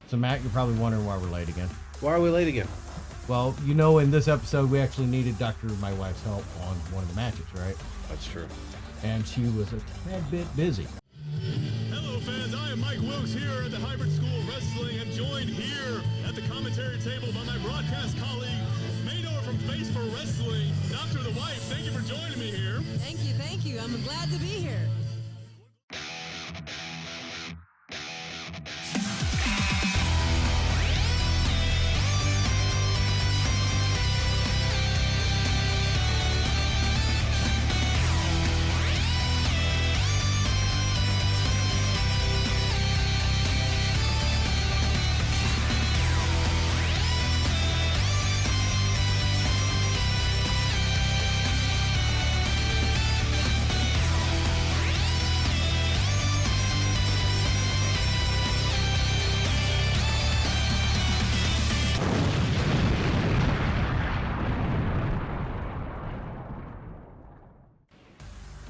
So, Matt, you're probably wondering why we're late again. Why are we late again? Well, you know, in this episode, we actually needed my wife's help on one of the matches, right? That's true. And she was a tad bit busy. Hello, fans. I am Mike Wilkes here at the Hybrid School of Wrestling and joined here at the commentary table by my broadcast colleague, Maynor from Face for Wrestling, Dr. The Wife. Thank you for joining me here. Thank you. I'm glad to be here.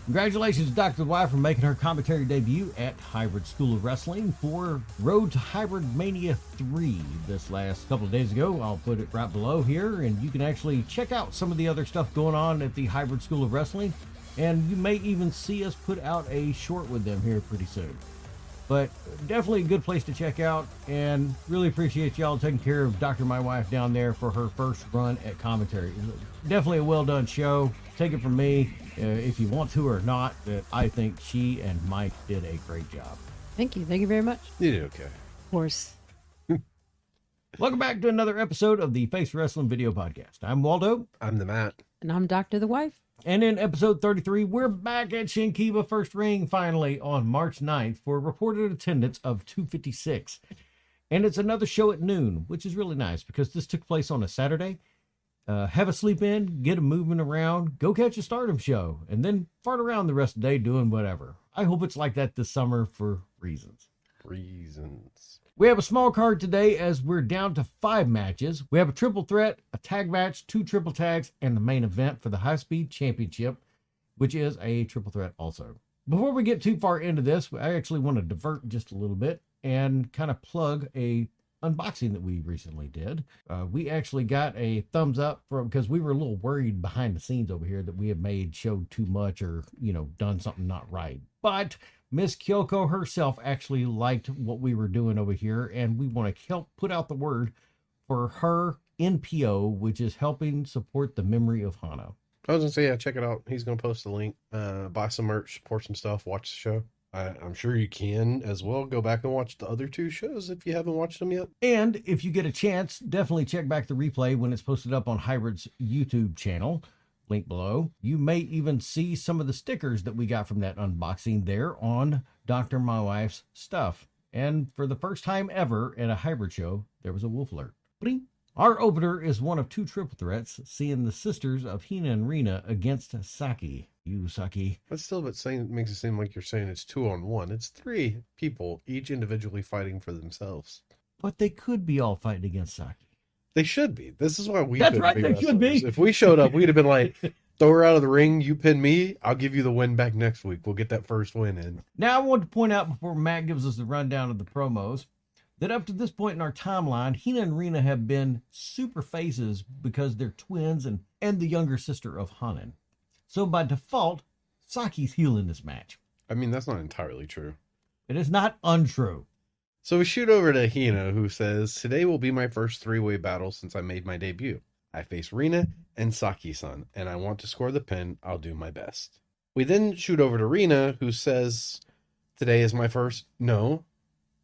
Congratulations to Dr. The Wife for making her commentary debut at Hybrid School of Wrestling for Road to Hybrid Mania 3 this last couple of days ago. I'll put it right below here, and you can actually check out some of the other stuff going on at the Hybrid School of Wrestling, and you may even see us put out a short with them here pretty soon. But definitely a good place to check out, and really appreciate y'all taking care of Dr. My Wife down there for her first run at commentary. Definitely a well done show. Take it from me, if you want to or not, that I think she and Mike did a great job. Thank you very much. You did okay. Of course. Welcome back to another episode of the Face Wrestling Video Podcast. I'm Waldo. I'm the Matt. And I'm Dr. The Wife. And in episode 33, we're back at Shinkiba First Ring finally on March 9th for a reported attendance of 256. And it's another show at noon, which is really nice because this took place on a Saturday. Have a sleep in, get a movement around, go catch a Stardom show, and then fart around the rest of the day doing whatever. I hope it's like that this summer for reasons. We have a small card today as we're down to 5 matches. We have a triple threat, a tag match, 2 triple tags, and the main event for the High Speed Championship, which is a triple threat also. Before we get too far into this, I actually want to divert just a little bit and kind of plug a unboxing that we recently did. We actually got a thumbs up because we were a little worried behind the scenes over here that we had showed too much or, done something not right. But Miss Kyoko herself actually liked what we were doing over here, and we want to help put out the word for her NPO, which is helping support the memory of Hana. I was going to say, yeah, check it out. He's going to post the link. Buy some merch, support some stuff, watch the show. I'm sure you can as well go back and watch the other 2 shows if you haven't watched them yet. And if you get a chance, definitely check back the replay when it's posted up on Hybrid's YouTube channel. Link below. You may even see some of the stickers that we got from that unboxing there on Dr. My Wife's stuff. And for the first time ever at a Hybrid show, there was a wolf alert. Bling. Our opener is one of 2 triple threats, seeing the sisters of Hina and Rina against Saki. You, Saki. But still, makes it seem like you're saying it's 2-on-1. It's 3 people, each individually fighting for themselves. But they could be all fighting against Saki. They should be. This is why we That's couldn't right, be they should wrestlers. be. If we showed up, we'd have been like, throw her out of the ring, you pin me, I'll give you the win back next week. We'll get that first win in. Now, I want to point out before Matt gives us the rundown of the promos that up to this point in our timeline, Hina and Rina have been super faces because they're twins and the younger sister of Hanan. So by default, Saki's heel in this match. I mean, that's not entirely true. It is not untrue. So we shoot over to Hina, who says, today will be my first 3-way battle since I made my debut. I face Rina and Saki-san, and I want to score the pin. I'll do my best. We then shoot over to Rina, who says, today is my first... No,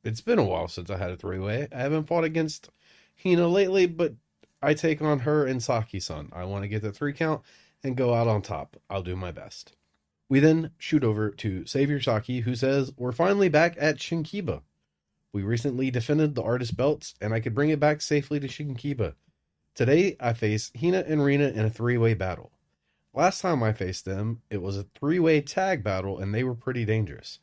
it's been a while since I had a 3-way. I haven't fought against Hina lately, but I take on her and Saki-san. I want to get the 3 count and go out on top. I'll do my best. We then shoot over to Savior Saki, who says, we're finally back at Shinkiba. We recently defended the artist belts, and I could bring it back safely to Shinkiba. Today, I face Hina and Rina in a 3-way battle. Last time I faced them, it was a 3-way tag battle, and they were pretty dangerous.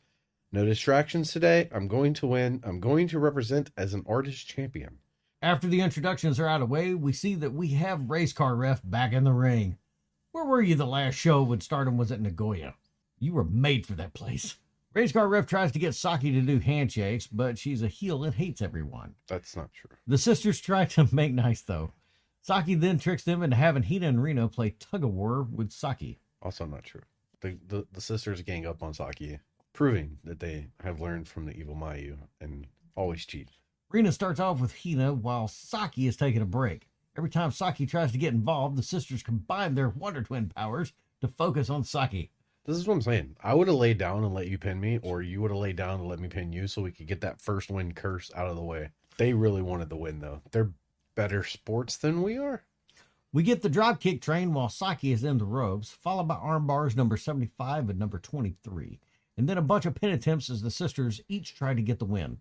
No distractions today. I'm going to win. I'm going to represent as an artist champion. After the introductions are out of the way, we see that we have Race Car Ref back in the ring. Where were you the last show when Stardom was at Nagoya? You were made for that place. Race car ref tries to get Saki to do handshakes, but she's a heel and hates everyone. That's not true. The sisters try to make nice, though. Saki then tricks them into having Hina and Rina play tug-of-war with Saki. Also not true. The sisters gang up on Saki, proving that they have learned from the evil Mayu and always cheat. Rina starts off with Hina while Saki is taking a break. Every time Saki tries to get involved, the sisters combine their Wonder Twin powers to focus on Saki. This is what I'm saying. I would have laid down and let you pin me, or you would have laid down and let me pin you so we could get that first win curse out of the way. They really wanted the win, though. They're better sports than we are. We get the dropkick train while Saki is in the ropes, followed by arm bars number 75 and number 23. And then a bunch of pin attempts as the sisters each try to get the win.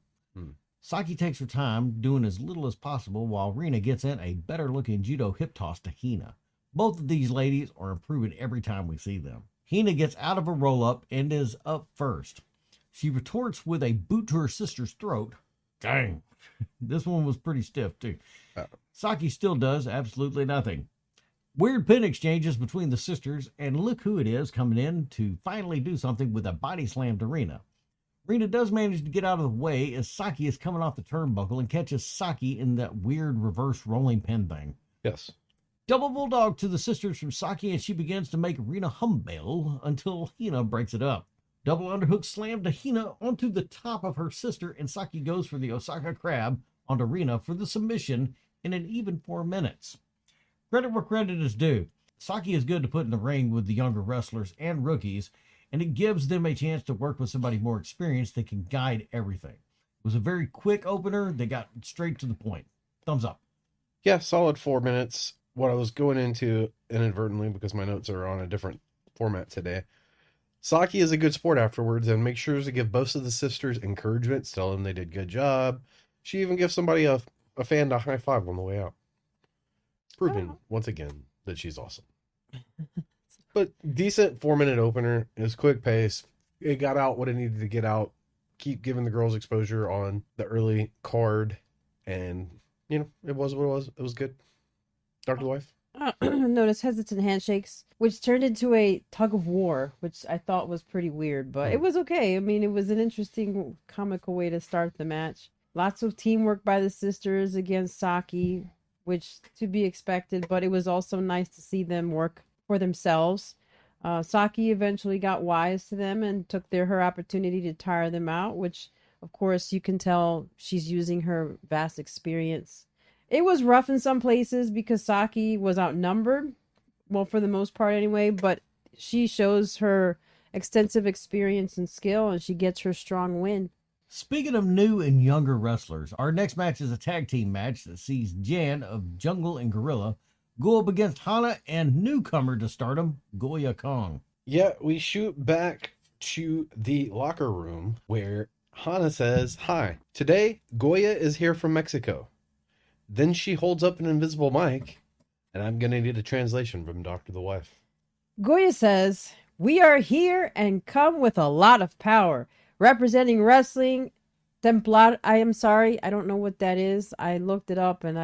Saki takes her time, doing as little as possible, while Rina gets in a better-looking judo hip toss to Hina. Both of these ladies are improving every time we see them. Hina gets out of a roll-up and is up first. She retorts with a boot to her sister's throat. Dang. This one was pretty stiff, too. Saki still does absolutely nothing. Weird pin exchanges between the sisters, and look who it is coming in to finally do something with a body slam to Rina. Rina does manage to get out of the way as Saki is coming off the turnbuckle and catches Saki in that weird reverse rolling pin thing. Yes. Double bulldog to the sisters from Saki, and she begins to make Rina humble until Hina breaks it up. Double underhook slam to Hina onto the top of her sister, and Saki goes for the Osaka crab onto Rina for the submission in an even 4 minutes. Credit where credit is due. Saki is good to put in the ring with the younger wrestlers and rookies, and it gives them a chance to work with somebody more experienced that can guide everything. It was a very quick opener. They got straight to the point. Thumbs up. Yeah, solid 4 minutes. What I was going into inadvertently, because my notes are on a different format today. Saki is a good sport afterwards and makes sure to give both of the sisters encouragement, tell them they did a good job. She even gives somebody a fan a high five on the way out. Proving, once again, that she's awesome. But decent 4-minute opener. It was quick pace. It got out what it needed to get out. Keep giving the girls exposure on the early card. And, it was what it was. It was good. Dr. Wife? Notice hesitant handshakes, which turned into a tug of war, which I thought was pretty weird, but it was okay. I mean, it was an interesting comical way to start the match. Lots of teamwork by the sisters against Saki, which to be expected, but it was also nice to see them work for themselves. Saki eventually got wise to them and took her opportunity to tire them out, which of course you can tell she's using her vast experience. It was rough in some places because Saki was outnumbered, well, for the most part anyway, but she shows her extensive experience and skill and she gets her strong win. Speaking of new and younger wrestlers, our next match is a tag team match that sees Jan of Jungle and Gorilla go up against Hana and newcomer to Stardom, Goya Kong. Yeah, we shoot back to the locker room where Hana says, "Hi, today Goya is here from Mexico." Then she holds up an invisible mic, and I'm going to need a translation from Dr. the Wife. Goya says, "We are here and come with a lot of power. Representing wrestling, Templar." I am sorry, I don't know what that is. I looked it up and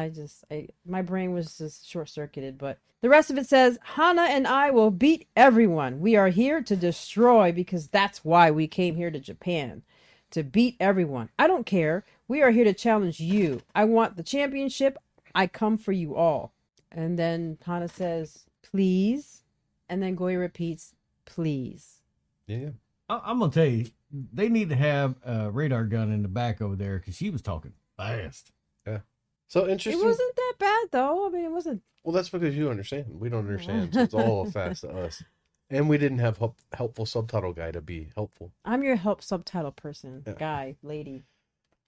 my brain was just short-circuited. But the rest of it says, "Hana and I will beat everyone. We are here to destroy because that's why we came here to Japan. To beat everyone. I don't care. We are here to challenge you. I want the championship. I come for you all." And then Hana says, "Please." And then Goya repeats, "Please." Yeah. I'm going to tell you, they need to have a radar gun in the back over there because she was talking fast. Yeah. So interesting. It wasn't that bad, though. I mean, it wasn't. Well, that's because you understand. We don't understand. So it's all fast to us. And we didn't have helpful subtitle guy to be helpful. I'm your help subtitle person, guy, lady,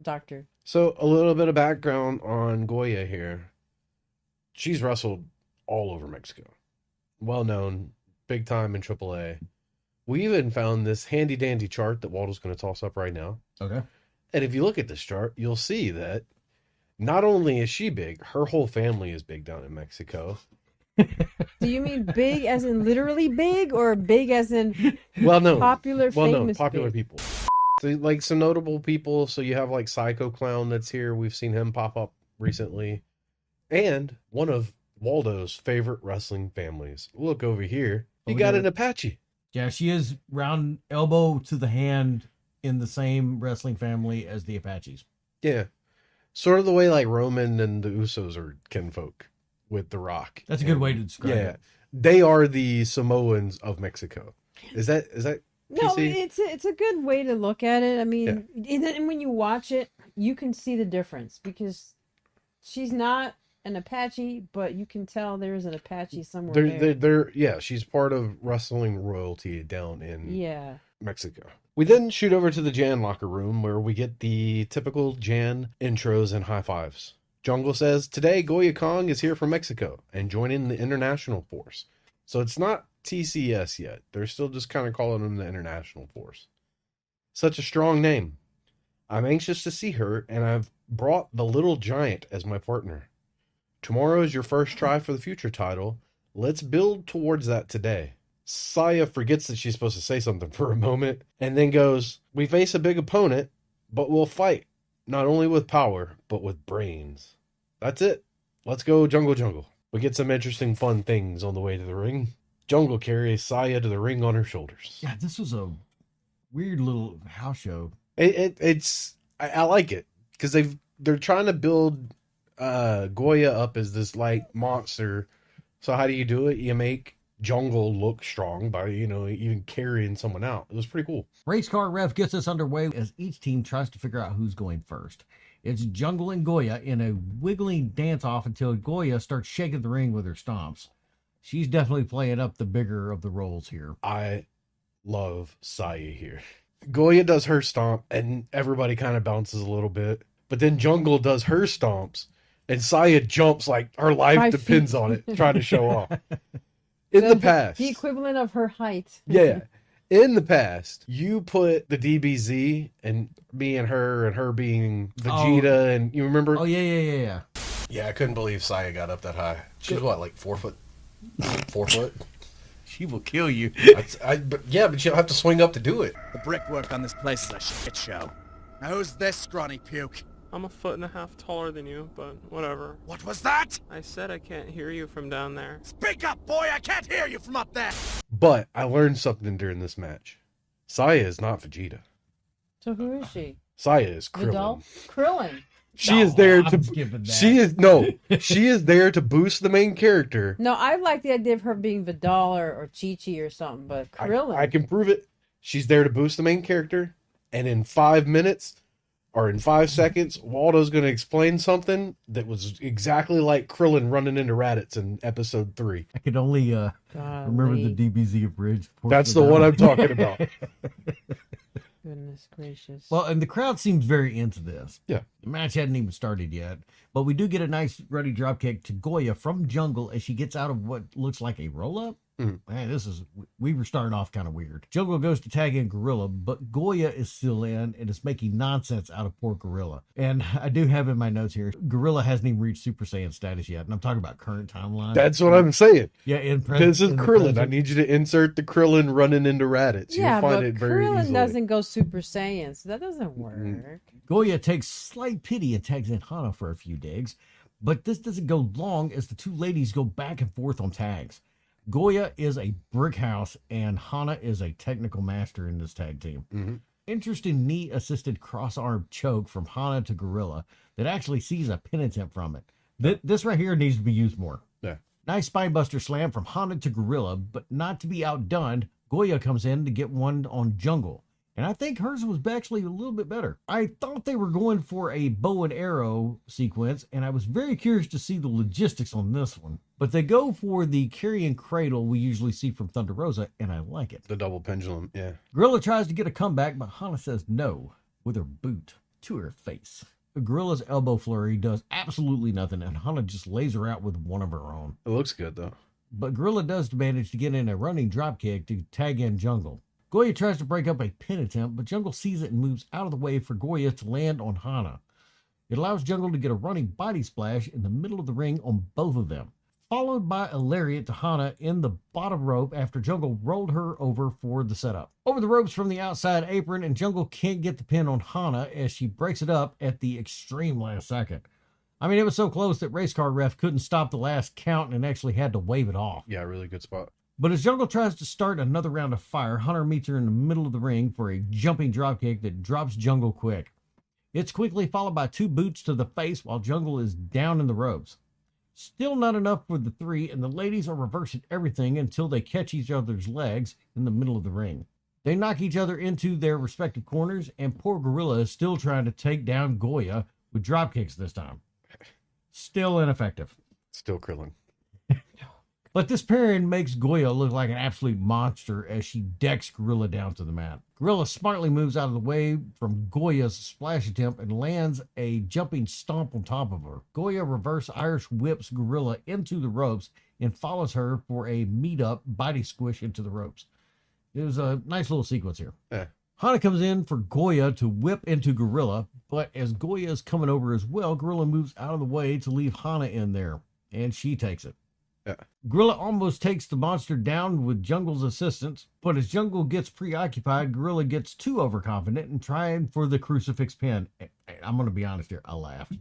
doctor. So a little bit of background on Goya here. She's wrestled all over Mexico. Well known, big time in AAA. We even found this handy dandy chart that Waldo's going to toss up right now. Okay. And if you look at this chart, you'll see that not only is she big, her whole family is big down in Mexico. Do you mean big as in literally big, or big as in popular, famous popular big? people? So, like some notable people. So you have like Psycho Clown that's here. We've seen him pop up recently, and one of Waldo's favorite wrestling families. Look over here. You got an Apache. Yeah, she is round elbow to the hand in the same wrestling family as the Apaches. Yeah. Sort of the way like Roman and the Usos are kinfolk with The Rock. That's a good way to describe Yeah. it. They are the Samoans of Mexico. Is that No, PC? it's a good way to look at it. I mean, Yeah. and then when you watch it, you can see the difference because she's not an Apache, but you can tell there's an Apache somewhere there. Yeah, she's part of wrestling royalty down in Yeah. Mexico. We then shoot over to the Jan locker room where we get the typical Jan intros and high fives. Jungle says, today Goya Kong is here from Mexico and joining the international force. So it's not TCS yet. They're still just kind of calling him the international force. Such a strong name. I'm anxious to see her, and I've brought the little giant as my partner. Tomorrow is your first try for the future title. Let's build towards that today. Saya forgets that she's supposed to say something for a moment, and then goes, we face a big opponent, but we'll fight. Not only with power, but with brains. That's it. Let's go Jungle Jungle. We get some interesting fun things on the way to the ring. Jungle carries Saya to the ring on her shoulders. Yeah, this was a weird little house show. I like it because they're trying to build Goya up as this like monster. So how do you do it? You make Jungle look strong by even carrying someone out. It was pretty cool. Race car ref gets us underway as each team tries to figure out who's going first. It's Jungle and Goya in a wiggling dance off until Goya starts shaking the ring with her stomps. She's definitely playing up the bigger of the roles here. I love Saya here. Goya does her stomp and everybody kind of bounces a little bit. But then Jungle does her stomps and Saya jumps like her life 5 depends feet. on it, trying to show off. In the past. The equivalent of her height. Yeah. In the past, you put the DBZ and me and her being Vegeta, and you remember? Oh, yeah. Yeah, I couldn't believe Saya got up that high. She's what, like 4 foot? 4 foot? She will kill you. But she'll have to swing up to do it. The brickwork on this place is a shit show. Now who's this scrawny puke? I'm 1.5 feet taller than you, but whatever. What was that? I said I can't hear you from down there. Speak up, boy! I can't hear you from up there! But I learned something during this match. Saya is not Vegeta. So who is she? Saya is Krillin. Vidal? Krillin. She is there I'm to. skipping that. She is there to boost the main character. No, I like the idea of her being Vidal or Chi-Chi or something, but Krillin. I can prove it. She's there to boost the main character, and in 5 minutes or in 5 seconds, Waldo's going to explain something that was exactly like Krillin running into Raditz in episode 3. I could only remember the DBZ abridged. That's the one I'm talking about. Goodness gracious. Well, and the crowd seems very into this. Yeah. The match hadn't even started yet, but we do get a nice ready dropkick to Goya from Jungle as she gets out of what looks like a roll-up. Man, we were starting off kind of weird. Jungle goes to tag in Gorilla, but Goya is still in and is making nonsense out of poor Gorilla. And I do have in my notes here, Gorilla hasn't even reached Super Saiyan status yet. And I'm talking about current timeline. That's what I'm saying. Yeah, This is Krillin. I need you to insert the Krillin running into Raditz. yeah, You'll find but it very Krillin easily. doesn't go Super Saiyan, so that doesn't work. Goya takes slight pity and tags in Hana for a few digs, but this doesn't go long as the two ladies go back and forth on tags. Goya is a brick house and Hana is a technical master in this tag team. Interesting knee-assisted cross-arm choke from Hana to Gorilla that actually sees a pin attempt from it. This right here needs to be used more. Yeah. Nice spinebuster slam from Hana to Gorilla, but not to be outdone, Goya comes in to get one on Jungle. And I think hers was actually a little bit better. I thought they were going for a bow and arrow sequence, and I was very curious to see the logistics on this one. But they go for the carrying cradle we usually see from Thunder Rosa, and I like it. The double pendulum, yeah. Gorilla tries to get a comeback, but Hana says no with her boot to her face. Gorilla's elbow flurry does absolutely nothing, and Hana just lays her out with one of her own. It looks good, though. But Gorilla does manage to get in a running dropkick to tag in Jungle. Goya tries to break up a pin attempt, but Jungle sees it and moves out of the way for Goya to land on Hana. It allows Jungle to get a running body splash in the middle of the ring on both of them, followed by a lariat to Hana in the bottom rope after Jungle rolled her over for the setup. Over the ropes from the outside apron, and Jungle can't get the pin on Hana as she breaks it up at the extreme last second. I mean, it was so close that race car ref couldn't stop the last count and actually had to wave it off. Yeah, really good spot. But as Jungle tries to start another round of fire, Hunter meets her in the middle of the ring for a jumping dropkick that drops Jungle quick. It's quickly followed by 2 boots to the face while Jungle is down in the ropes. Still not enough for the 3, and the ladies are reversing everything until they catch each other's legs in the middle of the ring. They knock each other into their respective corners, and poor Gorilla is still trying to take down Goya with dropkicks this time. Still ineffective. Still Krillin. But this pairing makes Goya look like an absolute monster as she decks Gorilla down to the mat. Gorilla smartly moves out of the way from Goya's splash attempt and lands a jumping stomp on top of her. Goya reverse Irish whips Gorilla into the ropes and follows her for a meet-up body squish into the ropes. It was a nice little sequence here. Yeah. Hana comes in for Goya to whip into Gorilla, but as Goya is coming over as well, Gorilla moves out of the way to leave Hana in there, and she takes it. Yeah. Gorilla almost takes the monster down with Jungle's assistance, but as Jungle gets preoccupied, Gorilla gets too overconfident and trying for the crucifix pin. I'm going to be honest here, I laughed.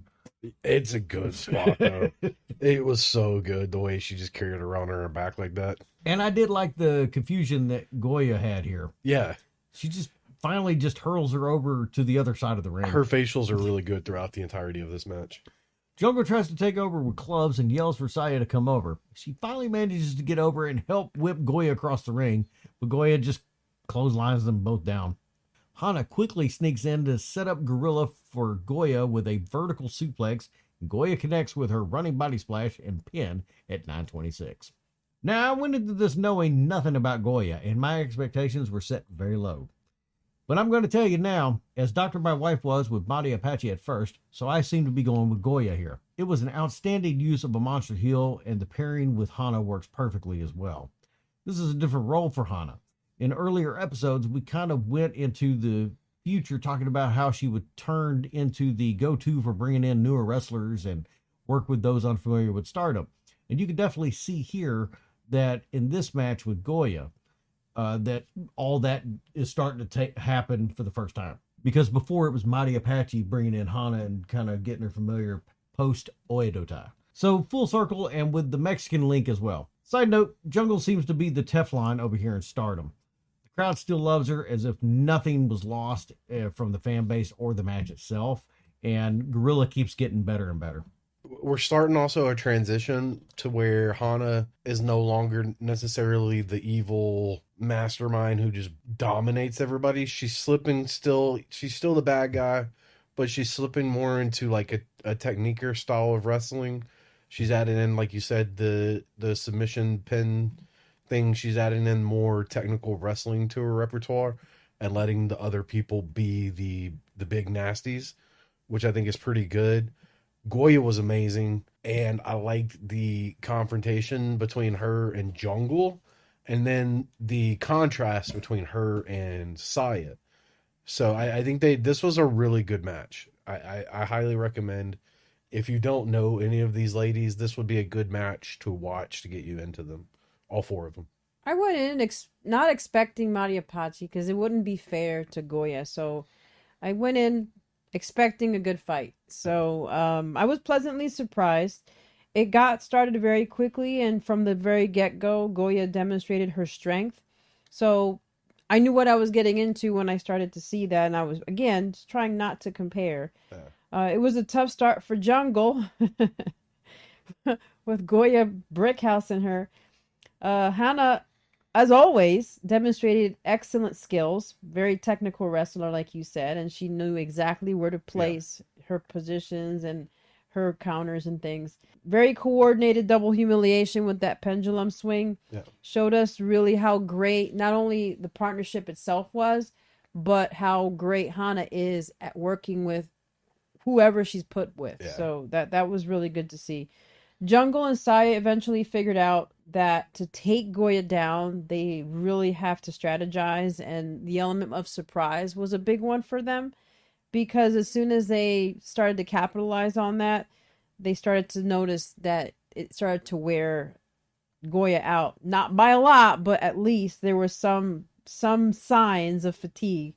It's a good spot, though. It was so good, the way she just carried it around her back like that. And I did like the confusion that Goya had here. Yeah. She just finally just hurls her over to the other side of the ring. Her facials are really good throughout the entirety of this match. Jungle tries to take over with clubs and yells for Saya to come over. She finally manages to get over and help whip Goya across the ring, but Goya just clotheslines them both down. Hana quickly sneaks in to set up Gorilla for Goya with a vertical suplex. Goya connects with her running body splash and pin at 9:26. Now, I went into this knowing nothing about Goya, and my expectations were set very low. But I'm going to tell you now, as Dr. My Wife was with Mighty Apache at first, so I seem to be going with Goya here. It was an outstanding use of a monster heel, and the pairing with Hana works perfectly as well. This is a different role for Hana. In earlier episodes, we kind of went into the future talking about how she would turn into the go-to for bringing in newer wrestlers and work with those unfamiliar with Stardom. And you can definitely see here that in this match with Goya, that all that is starting to happen for the first time. Because before it was Mighty Apache bringing in Hana and kind of getting her familiar post Oedo. So full circle and with the Mexican link as well. Side note, Jungle seems to be the Teflon over here in Stardom. The crowd still loves her as if nothing was lost from the fan base or the match itself. And Gorilla keeps getting better and better. We're starting also a transition to where Hana is no longer necessarily the evil mastermind who just dominates everybody. She's still the bad guy, but she's slipping more into like a techniquer style of wrestling. She's adding in, like you said, the submission pin thing. She's adding in more technical wrestling to her repertoire and letting the other people be the big nasties, which I think is pretty good. Goya was amazing, and I liked the confrontation between her and Jungle, and then the contrast between her and Saya. So I think this was a really good match. I highly recommend, if you don't know any of these ladies, this would be a good match to watch to get you into them, all 4 of them. I went in not expecting Mighty Apache because it wouldn't be fair to Goya. So I went in expecting a good fight. So I was pleasantly surprised. It got started very quickly, and from the very get-go, Goya demonstrated her strength. So I knew what I was getting into when I started to see that, and I was, again, just trying not to compare. It was a tough start for Jungle with Goya brickhousing her. Hana, as always, demonstrated excellent skills. Very technical wrestler, like you said, and she knew exactly where to place her positions and her counters and things. Very coordinated double humiliation with that pendulum swing. Yeah. Showed us really how great not only the partnership itself was, but how great Hana is at working with whoever she's put with. Yeah. So that was really good to see. Jungle and Saya eventually figured out that to take Goya down, they really have to strategize, and the element of surprise was a big one for them, because as soon as they started to capitalize on that, they started to notice that it started to wear Goya out. Not by a lot, but at least there were some signs of fatigue.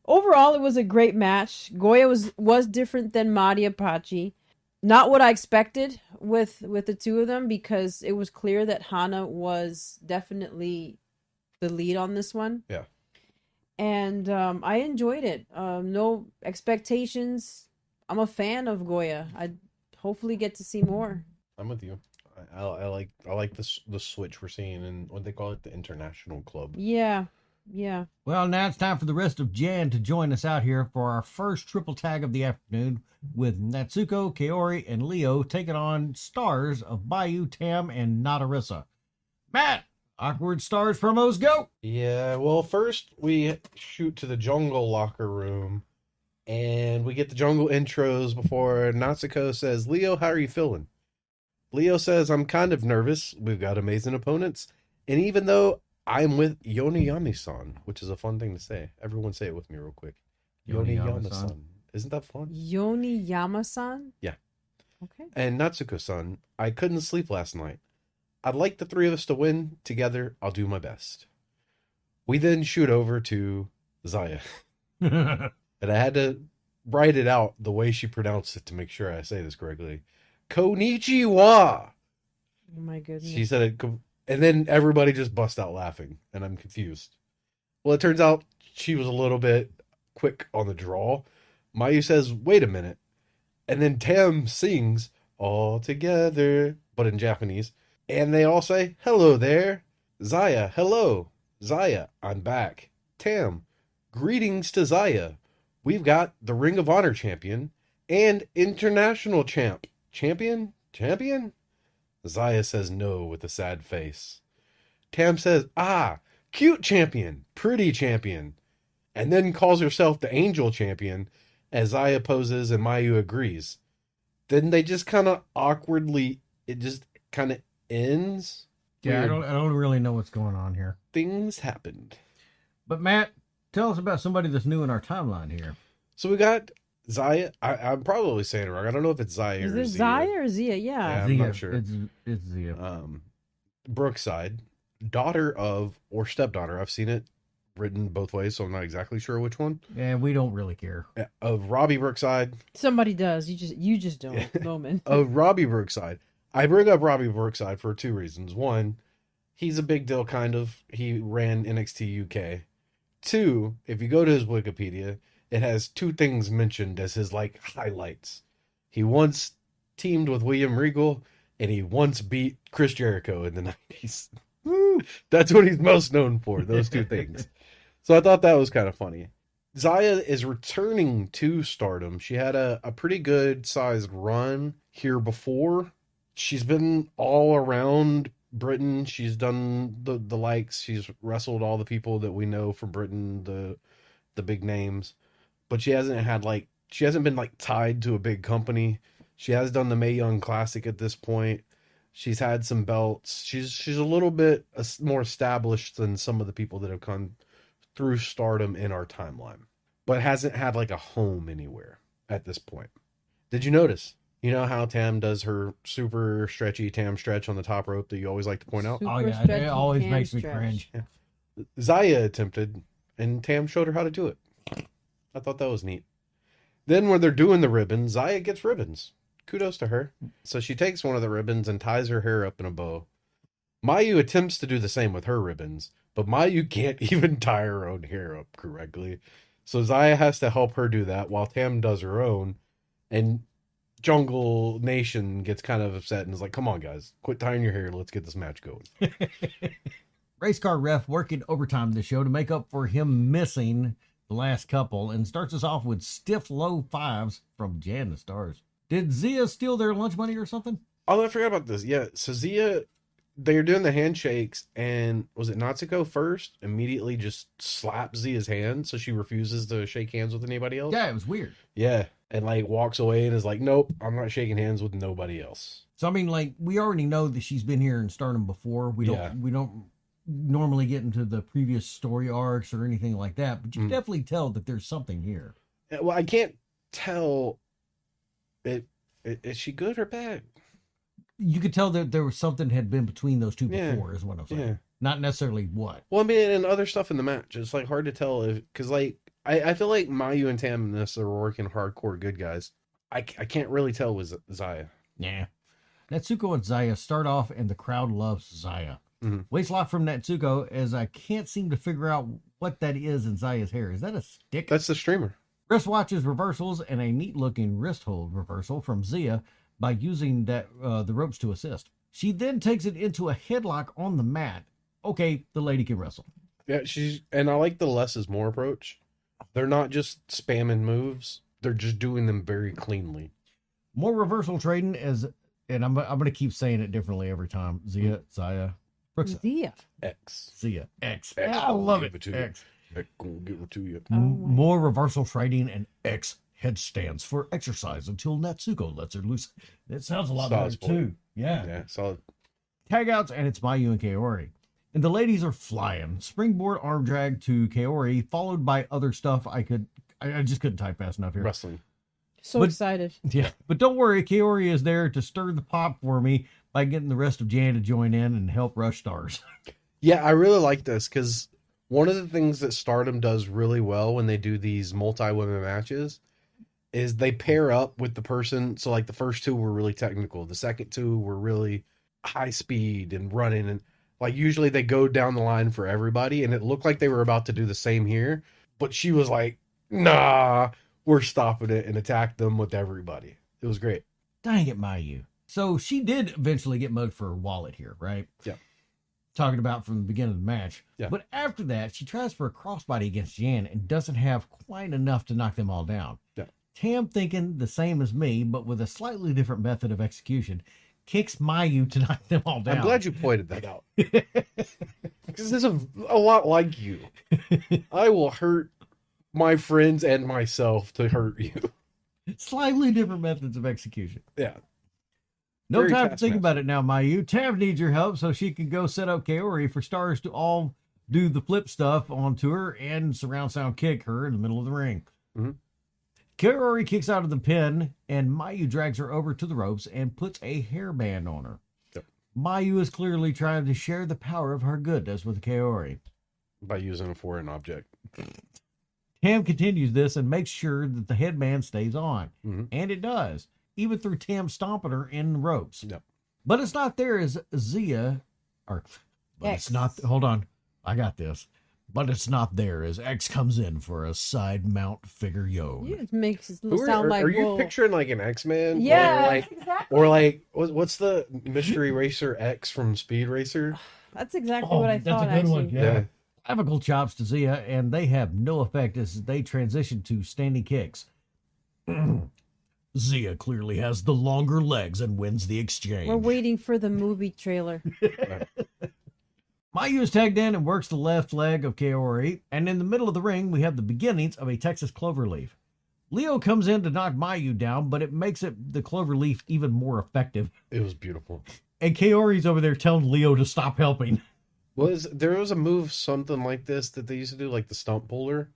Overall, it was a great match. Goya was different than Mighty Apache. Not what I expected with the two of them because it was clear that Hana was definitely the lead on this one. Yeah. And I enjoyed it. No expectations. I'm a fan of Goya. I hopefully get to see more. I'm with you. I like the switch we're seeing in what they call it, the international club. Yeah. Well, now it's time for the rest of Jan to join us out here for our first triple tag of the afternoon with Natsuko, Kaori, and Leo taking on stars of Bayou, Tam, and Nadarissa. Matt, awkward stars promos, go! Yeah, well, first we shoot to the jungle locker room, and we get the jungle intros before Natsuko says, Leo, how are you feeling? Leo says, I'm kind of nervous. We've got amazing opponents. And even though I'm with Yoniyami-san, which is a fun thing to say. Everyone say it with me real quick. Yoniyama-san. Isn't that fun? Yoniyama-san? Yeah. Okay. And Natsuko-san, I couldn't sleep last night. I'd like the three of us to win. Together, I'll do my best. We then shoot over to Zaya. And I had to write it out the way she pronounced it to make sure I say this correctly. Konnichiwa! Oh my goodness. She said it, and then everybody just bust out laughing, and I'm confused. Well, it turns out she was a little bit quick on the draw. Mayu says, wait a minute. And then Tam sings, all together, but in Japanese. And they all say, hello there. Zaya, hello. Zaya, I'm back. Tam, greetings to Zaya. We've got the Ring of Honor champion and international champion? Zaya says no with a sad face. Tam says, cute champion, pretty champion, and then calls herself the angel champion as Zaya poses and Mayu agrees. Then they just kind of awkwardly, it just kind of ends. Yeah, Weird. I don't really know what's going on here. Things happened. But Matt, tell us about somebody that's new in our timeline here. So we got Zaya. I'm probably saying it wrong. I don't know if it's Zaya Is or it Zia. Zaya or Zia? Yeah, I'm Zia. not sure. It's Zia. Brookside, daughter of or stepdaughter. I've seen it written both ways, so I'm not exactly sure which one. And we don't really care. Of Robbie Brookside. Somebody does. You just don't. Moment. Of Robbie Brookside. I bring up Robbie Brookside for two reasons. One, he's a big deal, kind of. He ran NXT UK. Two, if you go to his Wikipedia, it has two things mentioned as his like highlights. He once teamed with William Regal, and he once beat Chris Jericho in the 90s. Woo! That's what he's most known for, those two things. So I thought that was kind of funny. Zaya is returning to Stardom. She had a pretty good sized run here before. She's been all around Britain. She's done the likes. She's wrestled all the people that we know from Britain, the big names. But she hasn't been like tied to a big company. She has done the Mae Young Classic at this point. She's had some belts. She's a little bit more established than some of the people that have come through Stardom in our timeline, but hasn't had like a home anywhere at this point. Did you notice? You know how Tam does her super stretchy Tam stretch on the top rope that you always like to point out? Super Oh yeah, stretchy it always hand makes me stretch. cringe. Zaya attempted, and Tam showed her how to do it. I thought that was neat. Then when they're doing the ribbons, Zaya gets ribbons. Kudos to her. So she takes one of the ribbons and ties her hair up in a bow. Mayu attempts to do the same with her ribbons, but Mayu can't even tie her own hair up correctly. So Zaya has to help her do that while Tam does her own. And Jungle Nation gets kind of upset and is like, come on, guys, quit tying your hair. Let's get this match going. Race car ref working overtime this show to make up for him missing the last couple and starts us off with stiff low fives from Jan the Stars. Did Zia steal their lunch money or something? Oh, I forgot about this. Yeah, so Zia, they're doing the handshakes, and was it Natsuko first? Immediately just slaps Zia's hand, so she refuses to shake hands with anybody else? Yeah, it was weird. Yeah, and like walks away and is like, nope, I'm not shaking hands with nobody else. So I mean, like, we already know that she's been here in Stardom before. We don't normally get into the previous story arcs or anything like that, but you can definitely tell that there's something here. Well, I can't tell. Is she good or bad? You could tell that there was something had been between those two Yeah. before, is what I'm saying. Yeah. Not necessarily what. Well, I mean, and other stuff in the match. It's like hard to tell because like I feel like Mayu and Tam in this are working hardcore good guys. I can't really tell with Zaya. Yeah. Natsuko and Zaya start off, and the crowd loves Zaya. Mhm. Waist lock from Natsuko, as I can't seem to figure out what that is in Zaya's hair. Is that a stick? That's the streamer. Wrist watches reversals and a neat-looking wrist hold reversal from Zia by using the ropes to assist. She then takes it into a headlock on the mat. Okay, the lady can wrestle. Yeah, and I like the less is more approach. They're not just spamming moves; they're just doing them very cleanly. More reversal trading and I'm going to keep saying it differently every time. Zia, Brooks, Zia. X. Zia, X. X. I love Give it. to you. X. X gonna give it to you. More reversal trading and X headstands for exercise until Natsuko lets her loose. It sounds a lot better too. Yeah. Yeah, solid. Tag outs, and it's Mayu and Kaori. And the ladies are flying. Springboard arm drag to Kaori, followed by other stuff I just couldn't type fast enough here. Wrestling. So excited. Yeah, but don't worry, Kaori is there to stir the pot for me by getting the rest of Jan to join in and help rush stars. Yeah, I really like this because one of the things that Stardom does really well when they do these multi-women matches is they pair up with the person. So like the first two were really technical. The second two were really high speed and running. And like usually they go down the line for everybody. And it looked like they were about to do the same here. But she was like, nah, we're stopping it, and attacked them with everybody. It was great. Dang it, Mayu. So she did eventually get mugged for her wallet here, right? Yeah. Talking about from the beginning of the match. Yeah. But after that, she tries for a crossbody against Jan and doesn't have quite enough to knock them all down. Yeah. Tam, thinking the same as me, but with a slightly different method of execution, kicks Mayu to knock them all down. I'm glad you pointed that out. Because this is a lot like you. I will hurt my friends and myself to hurt you. Slightly different methods of execution. Yeah. No Very time to think taskmaster. about it now, Mayu. Tam needs your help so she can go set up Kaori for stars to all do the flip stuff onto her and surround sound kick her in the middle of the ring. Mhm. Kaori kicks out of the pin, and Mayu drags her over to the ropes and puts a hairband on her. Yep. Mayu is clearly trying to share the power of her goodness with Kaori. By using a foreign object. Tam continues this and makes sure that the headband stays on. Mhm. And it does, even through Tam stomping her in the ropes. Yep. But it's not there as Zia, but X. it's not, hold on, I got this. But it's not there as X comes in for a side mount figure yo. It makes it Who sound like, are you whoa. picturing like an X-Men? Yeah, Or like, exactly. or like what's the Mystery Racer X from Speed Racer? That's exactly what I that's thought, a good actually. one. Yeah. Clavicle chops to Zia, and they have no effect as they transition to standing kicks. Zia clearly has the longer legs and wins the exchange. We're waiting for the movie trailer. Mayu is tagged in and works the left leg of Kaori, and in the middle of the ring, we have the beginnings of a Texas cloverleaf. Leo comes in to knock Mayu down, but it makes the cloverleaf even more effective. It was beautiful. And Kaori's over there telling Leo to stop helping. There was a move something like this that they used to do, like the stump puller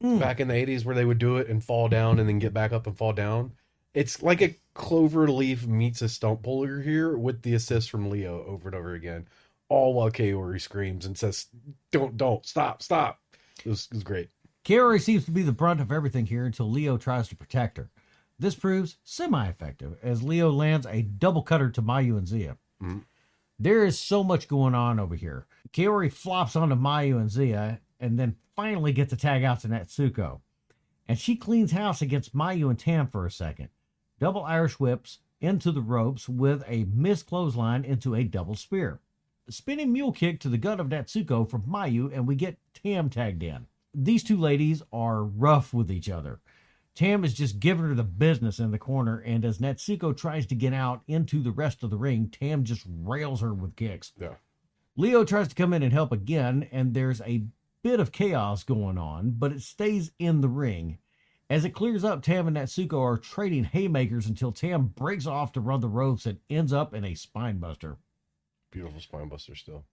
back in the 80s, where they would do it and fall down and then get back up and fall down. It's like a clover leaf meets a stump puller here with the assist from Leo over and over again, all while Kaori screams and says, don't, stop. It was great. Kaori seems to be the brunt of everything here until Leo tries to protect her. This proves semi-effective as Leo lands a double cutter to Mayu and Zia. Mhm. There is so much going on over here. Kaori flops onto Mayu and Zia and then finally gets a tag out to Natsuko. And she cleans house against Mayu and Tam for a second. Double Irish whips into the ropes with a missed clothesline into a double spear. A spinning mule kick to the gut of Natsuko from Mayu, and we get Tam tagged in. These two ladies are rough with each other. Tam is just giving her the business in the corner, and as Natsuko tries to get out into the rest of the ring, Tam just rails her with kicks. Yeah. Leo tries to come in and help again, and there's a bit of chaos going on, but it stays in the ring. As it clears up, Tam and Natsuko are trading haymakers until Tam breaks off to run the ropes and ends up in a spine buster. Beautiful spine buster still.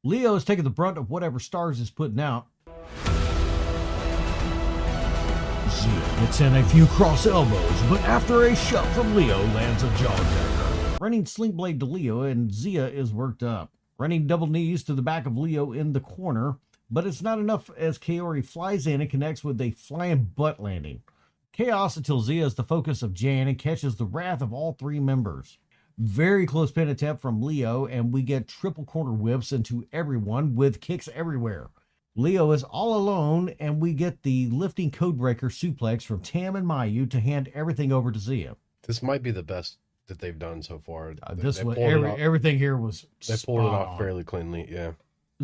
Leo is taking the brunt of whatever Stars is putting out. Zia gets in a few cross elbows, but after a shove from Leo lands a jawbreaker. Running sling blade to Leo, and Zia is worked up. Running double knees to the back of Leo in the corner, but it's not enough as Kaori flies in and connects with a flying butt landing. Chaos until Zia is the focus of Jan and catches the wrath of all three members. Very close pin attempt from Leo, and we get triple corner whips into everyone with kicks everywhere. Leo is all alone, and we get the lifting codebreaker suplex from Tam and Mayu to hand everything over to Zia. This might be the best that they've done so far. This one, pulled it off- everything here was They pulled it spot off on. fairly cleanly, yeah.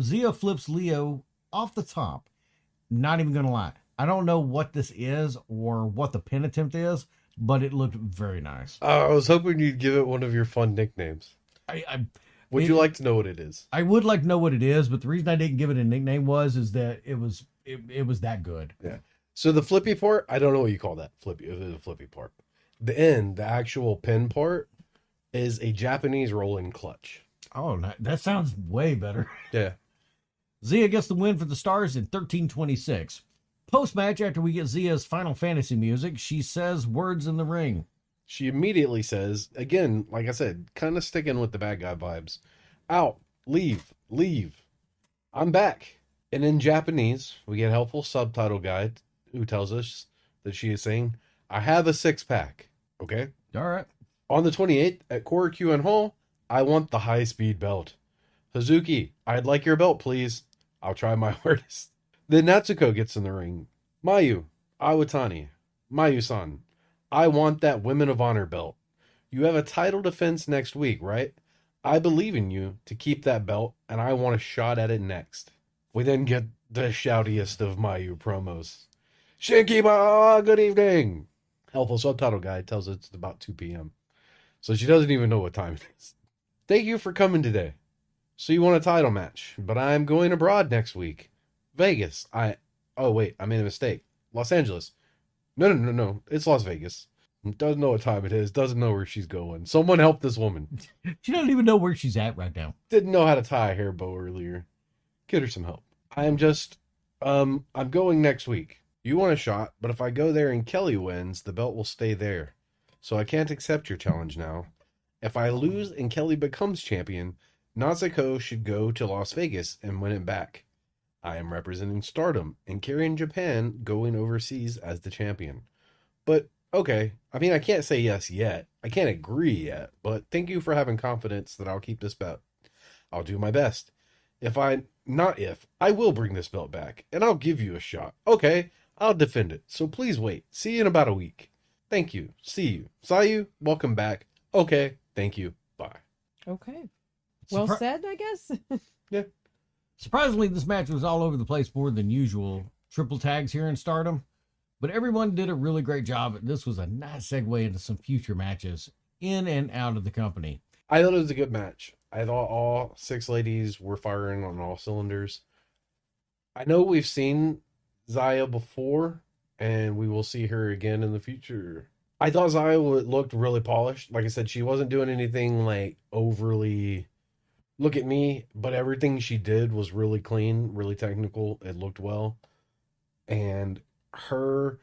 Zia flips Leo off the top. Not even gonna lie, I don't know what this is or what the pin attempt is, but it looked very nice. I was hoping you'd give it one of your fun nicknames. Would you like to know what it is? I would like to know what it is, but the reason I didn't give it a nickname is that it was that good. Yeah. So the flippy part, I don't know what you call that. The flippy part. The end, the actual pin part, is a Japanese rolling clutch. Oh, that sounds way better. Yeah. Zia gets the win for the Stars in 13:26. Post-match, after we get Zia's Final Fantasy music, she says words in the ring. She immediately says, again, like I said, kind of sticking with the bad guy vibes, out, leave, leave. I'm back. And in Japanese, we get a helpful subtitle guide who tells us that she is saying, I have a six-pack. Okay? All right. On the 28th at Korakuen Hall, I want the high-speed belt. Hazuki, I'd like your belt, please. I'll try my hardest. Then Natsuko gets in the ring. Mayu, Awatani, Mayu-san, I want that Women of Honor belt. You have a title defense next week, right? I believe in you to keep that belt, and I want a shot at it next. We then get the shoutiest of Mayu promos. Shinkiba, good evening. Helpful subtitle guide tells us it's about 2 p.m. So she doesn't even know what time it is. Thank you for coming today. So you want a title match, but I'm going abroad next week. Vegas. Oh wait, I made a mistake. Los Angeles. No. It's Las Vegas. Doesn't know what time it is. Doesn't know where she's going. Someone help this woman. She doesn't even know where she's at right now. Didn't know how to tie a hair bow earlier. Get her some help. I'm going next week. You want a shot, but if I go there and Kelly wins, the belt will stay there. So I can't accept your challenge now. If I lose and Kelly becomes champion, Natsuko should go to Las Vegas and win it back. I am representing Stardom and carrying Japan going overseas as the champion. But, okay, I mean, I can't say yes yet. I can't agree yet, but thank you for having confidence that I'll keep this belt. I'll do my best. I will bring this belt back, and I'll give you a shot. Okay, I'll defend it, so please wait. See you in about a week. Thank you. See you. Sayu, welcome back. Okay, thank you. Bye. Okay. Well said, I guess. Yeah. Surprisingly, this match was all over the place more than usual. Triple tags here in Stardom. But everyone did a really great job. This was a nice segue into some future matches in and out of the company. I thought it was a good match. I thought all 6 ladies were firing on all cylinders. I know we've seen Zaya before, and we will see her again in the future. I thought Zaya looked really polished. Like I said, she wasn't doing anything like overly look at me, but everything she did was really clean, really technical. It looked well. And her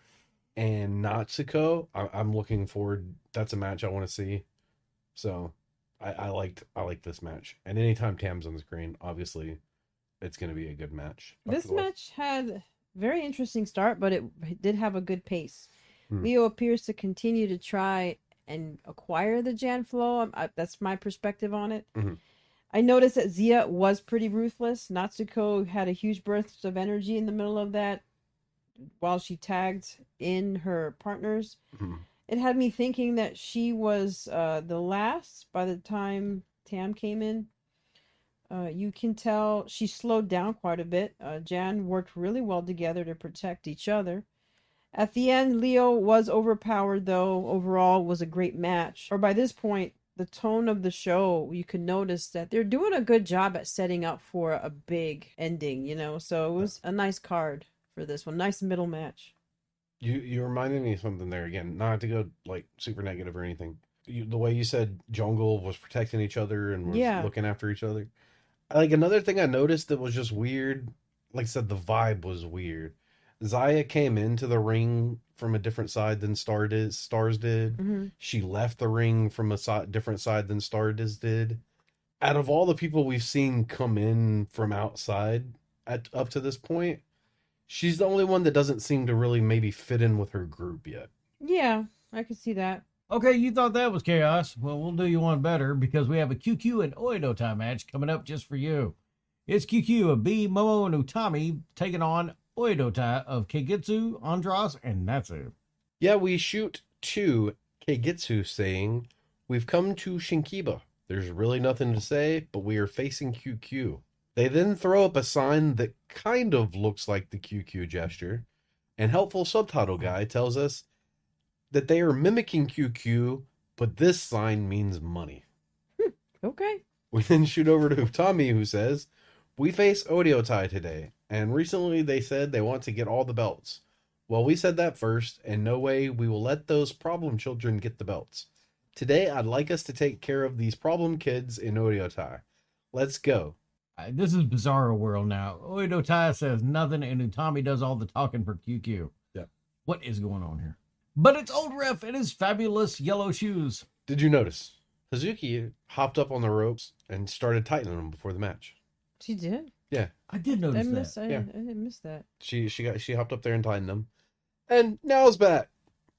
and Natsuko, I'm looking forward. That's a match I want to see. So I liked this match. And anytime Tam's on the screen, obviously it's going to be a good match. This match had very interesting start, but it did have a good pace. Leo appears to continue to try and acquire the Jan flow. That's my perspective on it. Mm-hmm. I noticed that Zia was pretty ruthless. Natsuko had a huge burst of energy in the middle of that while she tagged in her partners. Mm-hmm. It had me thinking that she was the last by the time Tam came in. You can tell she slowed down quite a bit. Jan worked really well together to protect each other. At the end, Leo was overpowered, though. Overall, was a great match. Or by this point, the tone of the show, you could notice that they're doing a good job at setting up for a big ending, so it was a nice card for this one. Nice middle match. You reminded me of something there again, not to go like super negative or anything. The way you said Jungle was protecting each other and was looking after each other. Like another thing I noticed that was just weird, like I said, the vibe was weird. Zaya came into the ring from a different side than Stars did. Mm-hmm. She left the ring from a different side than Stars did. Out of all the people we've seen come in from outside up to this point, she's the only one that doesn't seem to really maybe fit in with her group yet. Yeah, I could see that. Okay, you thought that was chaos. Well, we'll do you one better because we have a QQ and Oedo match coming up just for you. It's QQ of B, Momo, and Utami taking on Oedo of Keigetsu, Andras, and Natsu. Yeah, we shoot to Keigetsu saying, "We've come to Shinkiba. There's really nothing to say, but we are facing QQ." They then throw up a sign that kind of looks like the QQ gesture, and helpful subtitle guy tells us that they are mimicking QQ, but this sign means money. Okay. We then shoot over to Utami, who says, "We face Odiotai today, and recently they said they want to get all the belts. Well, we said that first, and no way we will let those problem children get the belts. Today, I'd like us to take care of these problem kids in Odiotai. Let's go." This is Bizarro World now. Oedo says nothing, and Utami does all the talking for QQ. Yeah. What is going on here? But it's Old Ref in his fabulous yellow shoes. Did you notice? Hazuki hopped up on the ropes and started tightening them before the match. She did? Yeah. I did I notice that. I Yeah. didn't miss that. She hopped up there and tightened them. And now it's back.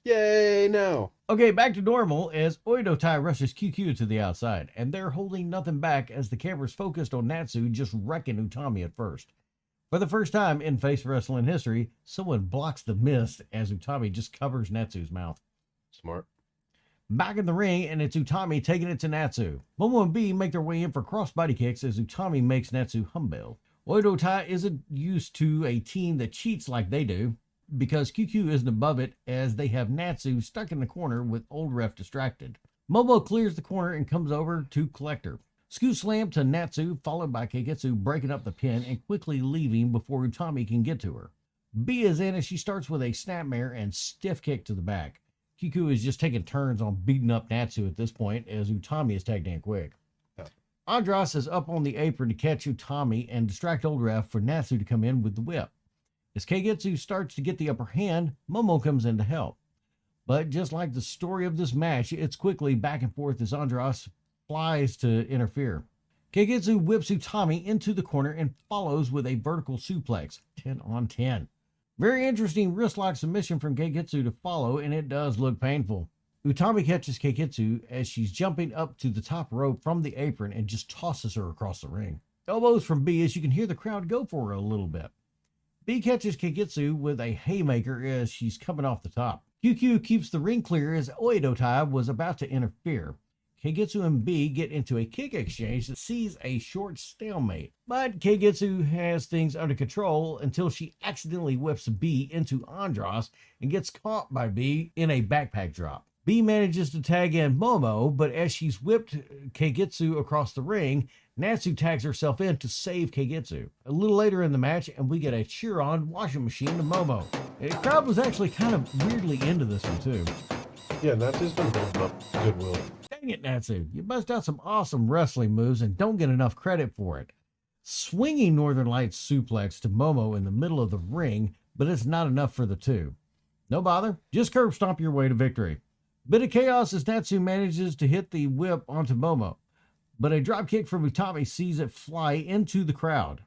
Yay, now. Okay, back to normal as Oedo rushes QQ to the outside, and they're holding nothing back as the camera's focused on Natsu just wrecking Utami at first. For the first time in face wrestling history, someone blocks the mist as Utami just covers Natsu's mouth. Smart. Back in the ring, and it's Utami taking it to Natsu. Momo and B make their way in for crossbody kicks as Utami makes Natsu humble. Oedo isn't used to a team that cheats like they do, because QQ isn't above it as they have Natsu stuck in the corner with Old Ref distracted. Momo clears the corner and comes over to Collector. Scoot slam to Natsu, followed by Keigetsu breaking up the pin and quickly leaving before Utami can get to her. B is in as she starts with a snapmare and stiff kick to the back. QQ is just taking turns on beating up Natsu at this point as Utami is tagged in quick. Yeah. Andras is up on the apron to catch Utami and distract Old Ref for Natsu to come in with the whip. As Keigetsu starts to get the upper hand, Momo comes in to help. But just like the story of this match, it's quickly back and forth as Andras flies to interfere. Keigetsu whips Utami into the corner and follows with a vertical suplex, 10 on 10. Very interesting wrist-lock submission from Keigetsu to follow, and it does look painful. Utami catches Keigetsu as she's jumping up to the top rope from the apron and just tosses her across the ring. Elbows from B as you can hear the crowd go for her a little bit. B catches Keigetsu with a haymaker as she's coming off the top. QQ keeps the ring clear as Oedo was about to interfere. Keigetsu and B get into a kick exchange that sees a short stalemate. But Keigetsu has things under control until she accidentally whips B into Andras and gets caught by B in a backpack drop. B manages to tag in Momo, but as she's whipped Keigetsu across the ring, Natsu tags herself in to save Keigetsu. A little later in the match, and we get a cheer-on washing machine to Momo. The crowd was actually kind of weirdly into this one, too. Yeah, Natsu's been building up goodwill. Dang it, Natsu. You bust out some awesome wrestling moves and don't get enough credit for it. Swinging Northern Lights suplex to Momo in the middle of the ring, but it's not enough for the two. No bother, just curb stomp your way to victory. Bit of chaos as Natsu manages to hit the whip onto Momo, but a dropkick from Utami sees it fly into the crowd.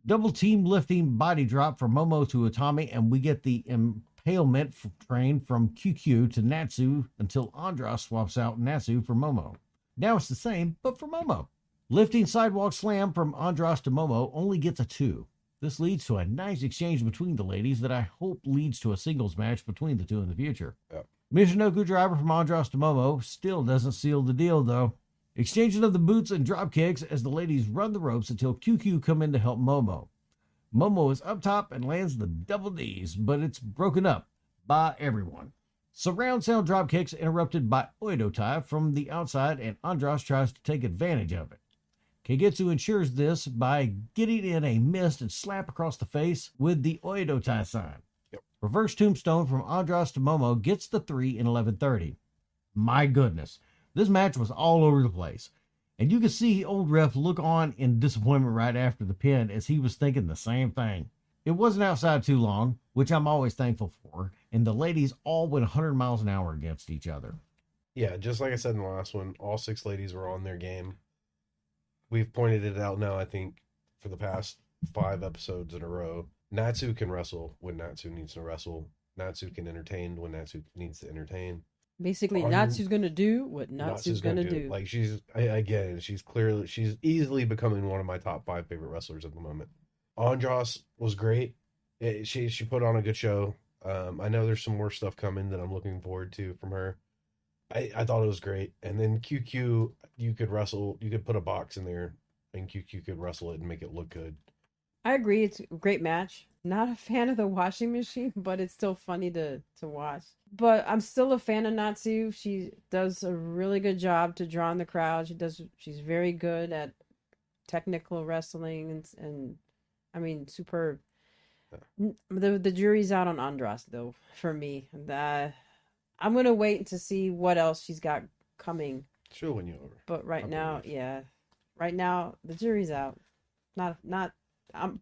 Double team lifting body drop from Momo to Utami, and we get the impalement train from QQ to Natsu until Andras swaps out Natsu for Momo. Now it's the same, but for Momo. Lifting sidewalk slam from Andras to Momo only gets a 2. This leads to a nice exchange between the ladies that I hope leads to a singles match between the two in the future. Yep. Michinoku driver from Andras to Momo still doesn't seal the deal, though. Exchanging of the boots and drop kicks as the ladies run the ropes until QQ come in to help Momo. Momo is up top and lands the double D's, but it's broken up by everyone. Surround sound drop kicks interrupted by Oedo from the outside, and Andras tries to take advantage of it. Keigetsu ensures this by getting in a mist and slap across the face with the Oedo sign. Yep. Reverse tombstone from Andras to Momo gets the 3 in 11:30. My goodness, this match was all over the place. And you can see Old Ref look on in disappointment right after the pin as he was thinking the same thing. It wasn't outside too long, which I'm always thankful for, and the ladies all went 100 miles an hour against each other. Yeah, just like I said in the last one, all 6 ladies were on their game. We've pointed it out now, I think, for the past 5 episodes in a row. Natsu can wrestle when Natsu needs to wrestle. Natsu can entertain when Natsu needs to entertain. Basically, On- Natsu's gonna do what Natsu's gonna do. Like again, she's easily becoming one of my top 5 favorite wrestlers at the moment. Andros was great. She put on a good show. I know there's some more stuff coming that I'm looking forward to from her. I thought it was great. And then QQ, you could put a box in there and QQ could wrestle it and make it look good. I agree. It's a great match. Not a fan of the washing machine, but it's still funny to watch. But I'm still a fan of Natsu. She does a really good job to draw in the crowd. She's very good at technical wrestling and I mean, superb. The jury's out on Andras though for me. I'm gonna wait to see what else she's got coming. She'll win you over. But right now the jury's out. Not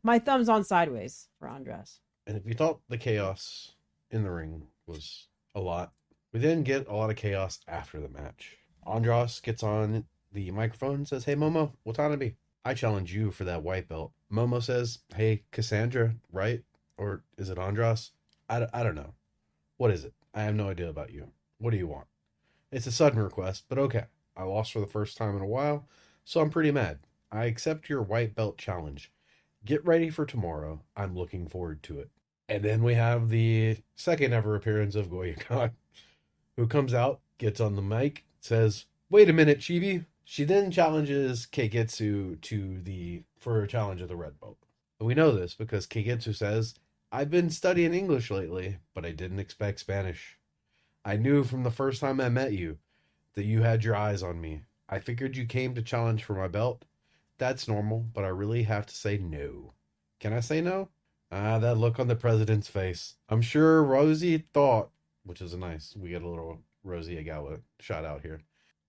my thumb's on sideways for Andras. And if you thought the chaos in the ring was a lot, we then get a lot of chaos after the match. Andros gets on the microphone and says, "Hey Momo, Watanabe, I challenge you for that white belt." Momo says, "Hey Cassandra, right? Or is it Andros? I don't know. What is it? I have no idea about you. What do you want?" It's a sudden request, but okay. I lost for the first time in a while, so I'm pretty mad. I accept your white belt challenge. Get ready for tomorrow. I'm looking forward to it. And then we have the second ever appearance of Goya-Khan, who comes out, gets on the mic, says, "Wait a minute, Chibi." She then challenges Keigetsu for a challenge of the red belt. And we know this because Keigetsu says, "I've been studying English lately, but I didn't expect Spanish. I knew from the first time I met you that you had your eyes on me. I figured you came to challenge for my belt. That's normal, but I really have to say no." Can I say no? That look on the president's face. I'm sure Rosie thought, which is we get a little Rosie Agawa shout out here.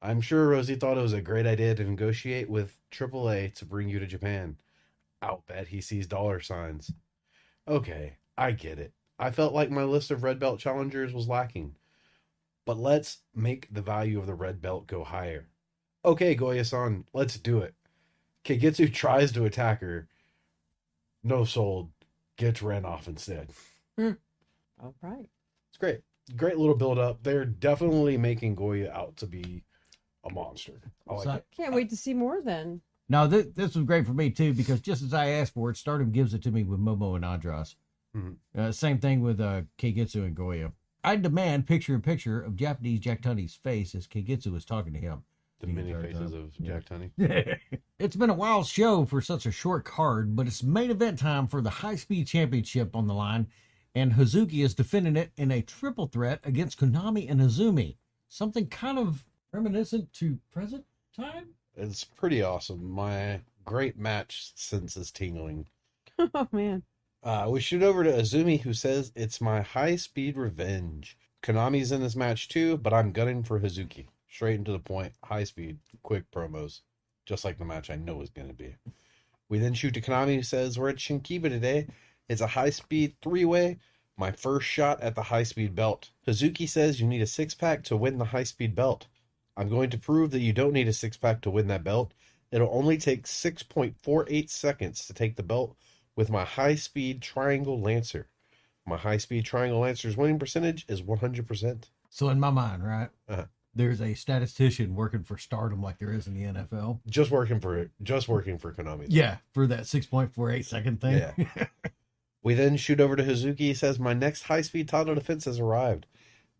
I'm sure Rosie thought it was a great idea to negotiate with AAA to bring you to Japan. I'll bet he sees dollar signs. Okay, I get it. I felt like my list of red belt challengers was lacking. But let's make the value of the red belt go higher. Okay, Goya-san, let's do it. Keigetsu tries to attack her. No sold. Gets ran off instead. All right. It's great. Great little build up. They're definitely making Goya out to be a monster. I like it. Can't wait to see more then. Now, this was great for me, too, because just as I asked for it, Stardom gives it to me with Momo and Andros. Mm-hmm. Same thing with Keigetsu and Goya. I demand picture-in-picture of Japanese Jack Tunney's face as Keigetsu is talking to him. The many faces of Jack Tunney. It's been a wild show for such a short card, but it's main event time for the high-speed championship on the line, and Hazuki is defending it in a triple threat against Konami and Izumi. Something kind of reminiscent to present time? It's pretty awesome. My great match sense is tingling. Oh, man. We shoot over to Izumi, who says, "It's my high-speed revenge. Konami's in this match too, but I'm gunning for Hazuki." Straight and to the point, high-speed, quick promos. Just like the match I know is going to be. We then shoot to Konami, who says, "We're at Shinkiba today. It's a high-speed three-way. My first shot at the high-speed belt." Hazuki says you need a six-pack to win the high-speed belt. "I'm going to prove that you don't need a six-pack to win that belt. It'll only take 6.48 seconds to take the belt with my high-speed triangle lancer. My high-speed triangle lancer's winning percentage is 100%. So in my mind, right, Uh-huh. there's a statistician working for Stardom like there is in the NFL. Just working for Konami. Yeah, for that 6.48 second thing. Yeah. We then shoot over to Hazuki. He says, "My next high-speed title defense has arrived.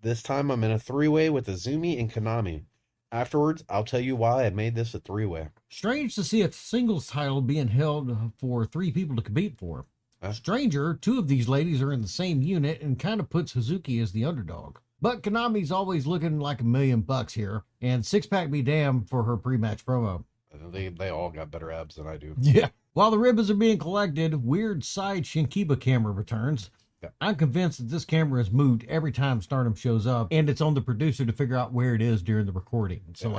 This time I'm in a three-way with Izumi and Konami. Afterwards, I'll tell you why I made this a three-way." Strange to see a singles title being held for three people to compete for. Stranger, two of these ladies are in the same unit and kind of puts Hazuki as the underdog. But Konami's always looking like $1 million here, and six-pack be damned for her pre-match promo. They all got better abs than I do. Yeah. While the ribbons are being collected, weird side Shinkiba camera returns. Yeah. I'm convinced that this camera is moved every time Stardom shows up, and it's on the producer to figure out where it is during the recording. So,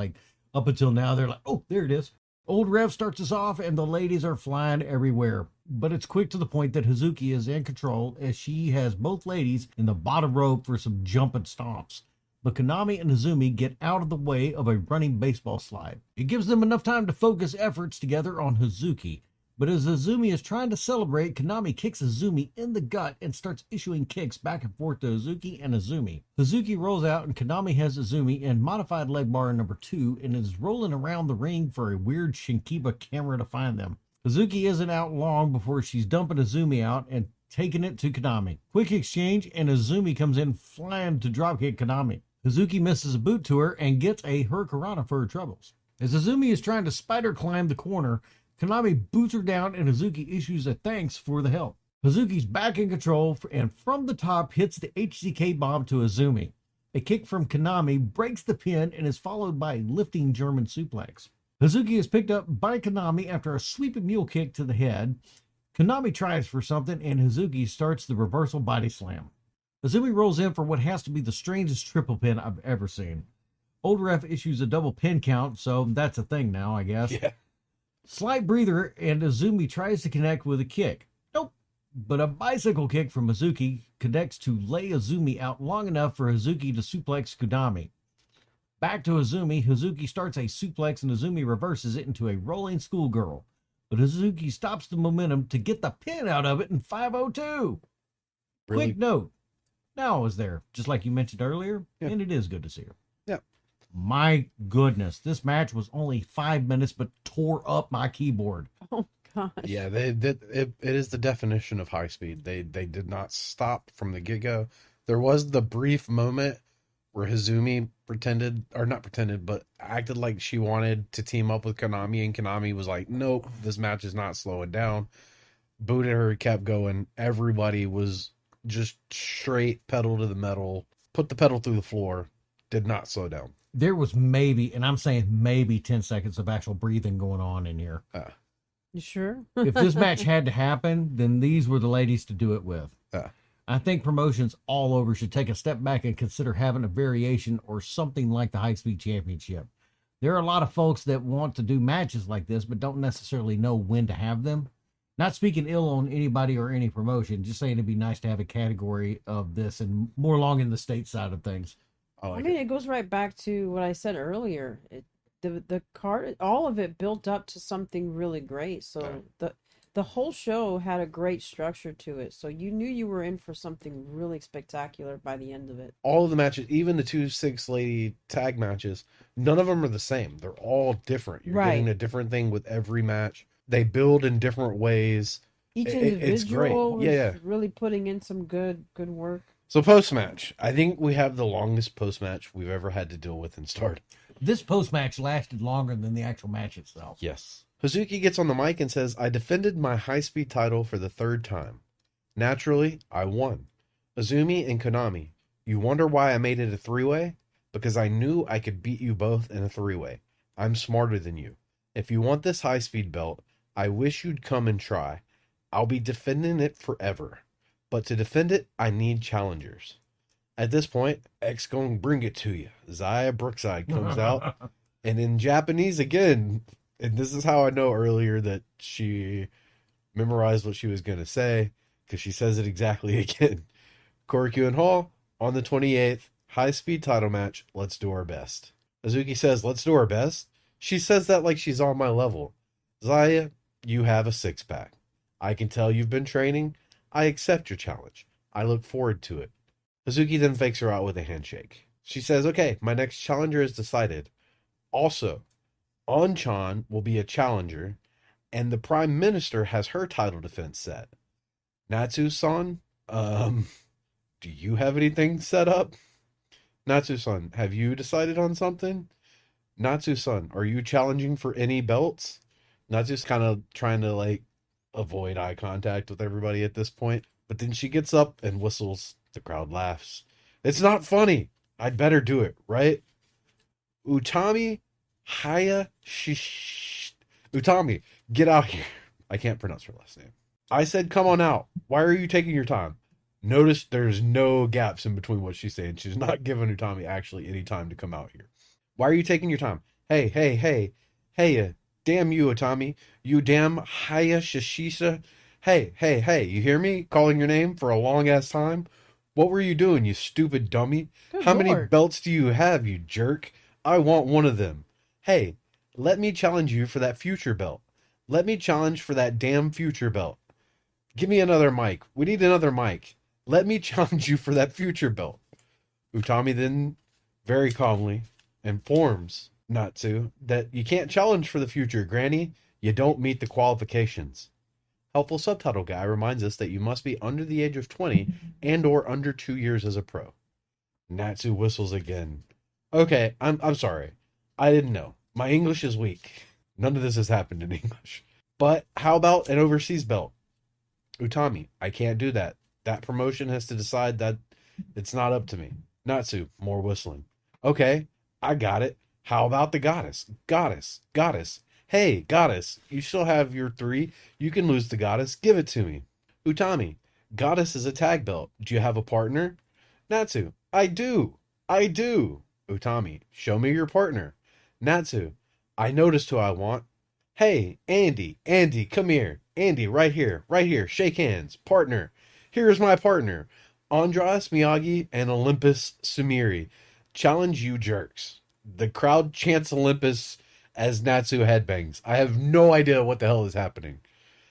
up until now, they're like, "Oh, there it is." Old Rev starts us off, and the ladies are flying everywhere. But it's quick to the point that Hazuki is in control, as she has both ladies in the bottom rope for some jumping stomps. But Konami and Izumi get out of the way of a running baseball slide. It gives them enough time to focus efforts together on Hazuki. But as Azumi is trying to celebrate, Konami kicks Azumi in the gut and starts issuing kicks back and forth to Hazuki and Azumi. Hazuki rolls out and Konami has Azumi in modified leg bar number 2 and is rolling around the ring for a weird Shinkiba camera to find them. Hazuki isn't out long before she's dumping Azumi out and taking it to Konami. Quick exchange and Azumi comes in flying to dropkick Konami. Hazuki misses a boot to her and gets a Hurricanrana for her troubles. As Azumi is trying to spider climb the corner, Konami boots her down and Hazuki issues a thanks for the help. Hazuki's back in control and from the top hits the HCK bomb to Azumi. A kick from Konami breaks the pin and is followed by a lifting German suplex. Hazuki is picked up by Konami after a sweeping mule kick to the head. Konami tries for something and Hazuki starts the reversal body slam. Azumi rolls in for what has to be the strangest triple pin I've ever seen. Old ref issues a double pin count, so that's a thing now, I guess. Yeah. Slight breather, and Azumi tries to connect with a kick. Nope. But a bicycle kick from Hazuki connects to lay Azumi out long enough for Hazuki to suplex Konami. Back to Azumi, Hazuki starts a suplex and Azumi reverses it into a rolling schoolgirl. But Hazuki stops the momentum to get the pin out of it in 5:02. Really? Quick note. Now was there, just like you mentioned earlier, Yeah. and it is good to see her. Yeah. My goodness, this match was only 5 minutes, but tore up my keyboard. Oh gosh. Yeah, they did. It is the definition of high speed. They did not stop from the get go. There was the brief moment where Hazumi pretended, or not pretended, but acted like she wanted to team up with Konami, and Konami was like, "Nope, this match is not slowing down." Booted her, kept going. Everybody was just straight pedal to the metal, put the pedal through the floor, did not slow down. There was maybe, and I'm saying maybe 10 seconds of actual breathing going on in here. You sure? If this match had to happen, then these were the ladies to do it with. I think promotions all over should take a step back and consider having a variation or something like the High Speed Championship. There are a lot of folks that want to do matches like this, but don't necessarily know when to have them. Not speaking ill on anybody or any promotion, just saying it'd be nice to have a category of this and more along in the state side of things. I mean, it goes right back to what I said earlier. The card, all of it built up to something really great. So the whole show had a great structure to it. So you knew you were in for something really spectacular by the end of it. All of the matches, even the 2-6 lady tag matches, none of them are the same. They're all different. You're Right. getting a different thing with every match. They build in different ways. Each It's great. individual was Yeah. really putting in some good work. So post-match, I think we have the longest post-match we've ever had to deal with in Stardom. This post-match lasted longer than the actual match itself. Yes. Hazuki gets on the mic and says, "I defended my high-speed title for the 3rd time. Naturally, I won. Azumi and Konami, you wonder why I made it a 3-way? Because I knew I could beat you both in a 3-way. I'm smarter than you. If you want this high-speed belt, I wish you'd come and try. I'll be defending it forever. But to defend it, I need challengers." At this point, X gonna bring it to you. Zaya Brookside comes out. And in Japanese again, and this is how I know earlier that she memorized what she was going to say, because she says it exactly again. Koryu and Hall, on the 28th, high-speed title match, let's do our best. Hazuki says, let's do our best? She says that like she's on my level. Zaya, you have a 6-pack. I can tell you've been training. I accept your challenge. I look forward to it. Hazuki then fakes her out with a handshake. She says, okay, my next challenger is decided. Also, Onchan will be a challenger, and the Prime Minister has her title defense set. Natsu-san, do you have anything set up? Natsu-san, have you decided on something? Natsu-san, are you challenging for any belts? Natsu's kind of trying to, avoid eye contact with everybody at this point. But then she gets up and whistles. The crowd laughs. It's not funny. I'd better do it, right? Utami Haya Shish. Utami, get out here. I can't pronounce her last name. I said, come on out. Why are you taking your time? Notice there's no gaps in between what she's saying. She's not giving Utami actually any time to come out here. Why are you taking your time? Hey, damn you, Utami. You damn Haya Shishisa. Hey, you hear me calling your name for a long ass time? What were you doing, you stupid dummy? Good How many Lord. belts do you have, you jerk? I want one of them. Hey, let me challenge you for that future belt. Let me challenge for that damn future belt. Give me another mic. We need another mic. Let me challenge you for that future belt. Utami then very calmly informs Natsu that you can't challenge for the future, Granny. You don't meet the qualifications. Helpful subtitle guy reminds us that you must be under the age of 20 and or under 2 years as a pro. Natsu whistles again. Okay, I'm sorry. I didn't know. My English is weak. None of this has happened in English. But how about an overseas belt? Utami, I can't do that. That promotion has to decide that it's not up to me. Natsu, more whistling. Okay, I got it. How about the goddess? Goddess. Hey, goddess, you still have your 3. You can lose the goddess. Give it to me. Utami, goddess is a tag belt. Do you have a partner? Natsu, I do. Utami, show me your partner. Natsu, I noticed who I want. Hey, Andy, come here. Andy, right here. Shake hands. Partner. Here's my partner. Andras Miyagi and Olympus Sumiri. Challenge you jerks. The crowd chants Olympus as Natsu headbangs. I have no idea what the hell is happening.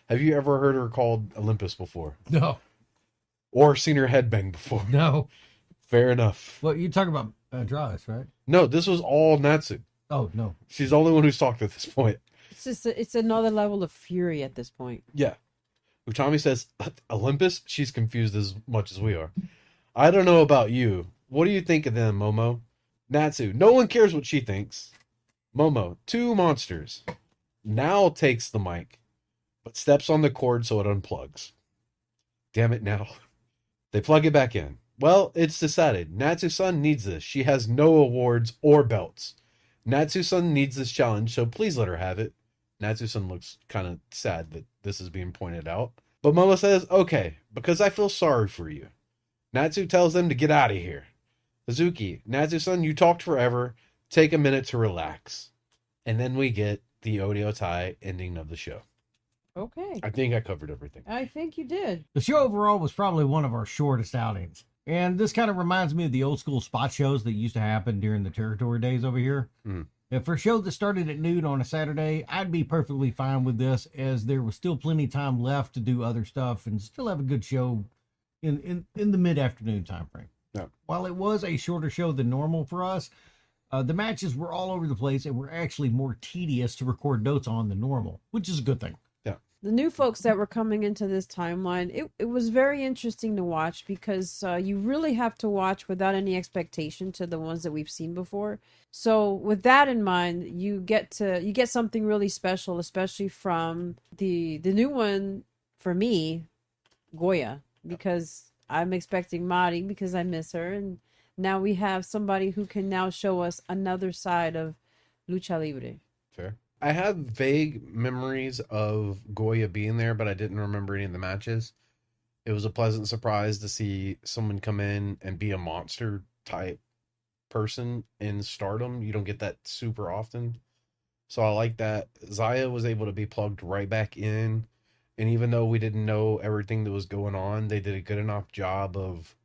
Have you ever heard her called Olympus before? No. Or seen her headbang before? No. Fair enough. Well, you talk about Andrade, right? No, this was all Natsu. Oh, no. She's the only one who's talked at this point. It's another level of fury at this point. Yeah. Utami says, Olympus? She's confused as much as we are. I don't know about you. What do you think of them, Momo? Natsu, no one cares what she thinks. Momo, 2 monsters. Now takes the mic, but steps on the cord so it unplugs. Damn it now. They plug it back in. Well, it's decided. Natsu-san needs this. She has no awards or belts. Natsu-san needs this challenge, so please let her have it. Natsu-san looks kind of sad that this is being pointed out. But Momo says, okay, because I feel sorry for you. Natsu tells them to get out of here. Hazuki, Natsu-san, you talked forever. Take a minute to relax. And then we get the Odio Tai ending of the show. Okay. I think I covered everything. I think you did. The show overall was probably one of our shortest outings. And this kind of reminds me of the old school spot shows that used to happen during the territory days over here. If for a show that started at noon on a Saturday, I'd be perfectly fine with this, as there was still plenty of time left to do other stuff and still have a good show in the mid-afternoon time frame. Yeah. While it was a shorter show than normal for us, the matches were all over the place and were actually more tedious to record notes on than normal, which is a good thing. The new folks that were coming into this timeline, it was very interesting to watch, because you really have to watch without any expectation to the ones that we've seen before. So with that in mind, you get something really special, especially from the new one for me, Goya, because I'm expecting Mari because I miss her, and now we have somebody who can now show us another side of Lucha Libre. Fair. I have vague memories of Goya being there, but I didn't remember any of the matches. It was a pleasant surprise to see someone come in and be a monster type person in Stardom. You don't get that super often. So I like that. Zaya was able to be plugged right back in. And even though we didn't know everything that was going on, they did a good enough job of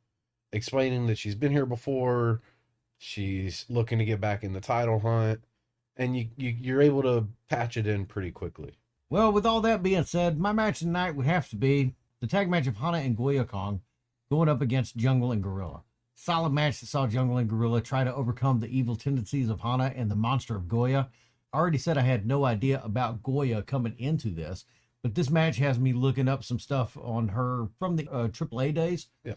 explaining that she's been here before. She's looking to get back in the title hunt. And you're able to patch it in pretty quickly. Well, with all that being said, my match tonight would have to be the tag match of Hana and Goya Kong going up against Jungle and Gorilla. Solid match that saw Jungle and Gorilla try to overcome the evil tendencies of Hana and the monster of Goya. I already said I had no idea about Goya coming into this, but this match has me looking up some stuff on her from the AAA days. Yeah.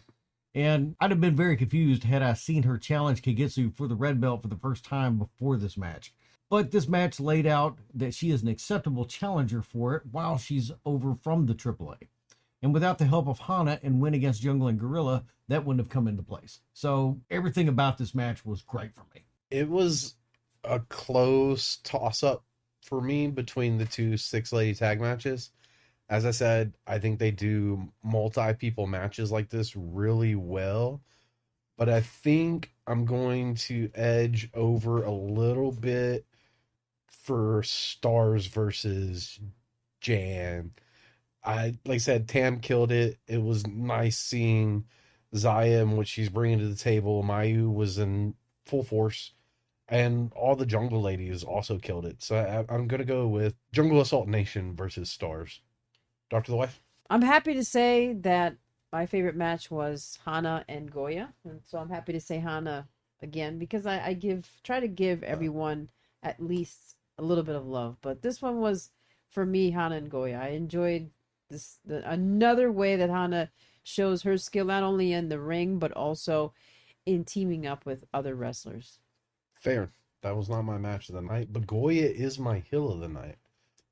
And I'd have been very confused had I seen her challenge Kagetsu for the red belt for the first time before this match. But this match laid out that she is an acceptable challenger for it while she's over from the AAA. And without the help of Hana and win against Jungle and Gorilla, that wouldn't have come into place. So everything about this match was great for me. It was a close toss-up for me between the 2 six-lady tag matches. As I said, I think they do multi-people matches like this really well. But I think I'm going to edge over a little bit for Stars versus Jan. Like I said, Tam killed it. It was nice seeing Zaya and what she's bringing to the table. Mayu was in full force. And all the Jungle Ladies also killed it. So I'm going to go with Jungle Assault Nation versus Stars. Dr. The Wife? I'm happy to say that my favorite match was Hana and Goya. And so I'm happy to say Hana again because I try to give everyone at least a little bit of love. But this one was, for me, Hana and Goya. I enjoyed another way that Hana shows her skill, not only in the ring, but also in teaming up with other wrestlers. Fair. That was not my match of the night, but Goya is my heel of the night.